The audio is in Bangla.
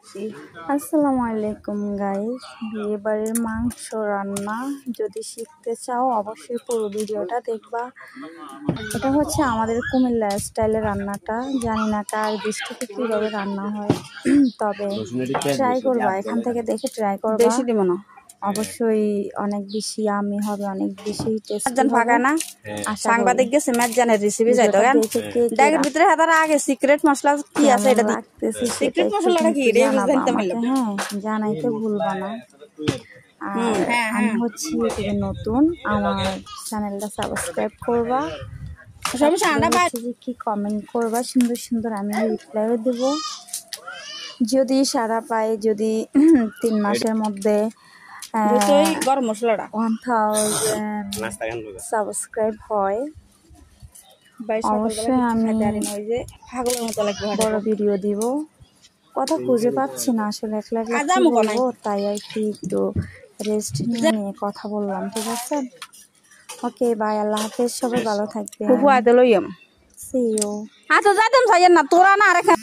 আসসালামু আলাইকুম গাইস, বিয়ে বাড়ির মাংস রান্না যদি শিখতে চাও অবশ্যই পুরো ভিডিওটা দেখবা। এটা হচ্ছে আমাদের কুমিল্লা স্টাইলের রান্নাটা, জানি না কার দৃষ্টিতে কীভাবে রান্না হয়, তবে ট্রাই করবা, এখান থেকে দেখে ট্রাই করবা। বেশি দিব না, অবশ্যই অনেক বেশি আমি হবে, অনেক বেশি টেস্টি ফাঁকা হবে। না সাংবাদিক গেছে ম্যাজানের রেসিপি যাইতো গান ডাকের ভিতরে হাতার আগে সিক্রেট মশলা কি আছে এটা রাখতেছি, সিক্রেট মশলাটা কি এটা জানতে পারলাম। হ্যাঁ জানাইতে ভুলবা না। আর আমি হচ্ছে ইউটিউবে নতুন, আমার চ্যানেলটা সাবস্ক্রাইব করবা, কি কমেন্ট করবা সুন্দর সুন্দর, আমি রিপ্লাইও দেব যদি সারা পাই। যদি 3 মাসের মধ্যে গরম মশলাটা 1000 সাবস্ক্রাইব হয় অবশ্যই আমি বড় ভিডিও দিব। কথা খুঁজে পাচ্ছি না আসলে, একলা একলা বলবো, তাই আর কি একটু রেস্ট নিয়ে কথা বললাম। ঠিক আছে, ওকে বাই, আল্লাহ হাফেজ, সবাই ভালো থাকবে। See you. আচ্ছা যাইতাম না তোরা না রেখে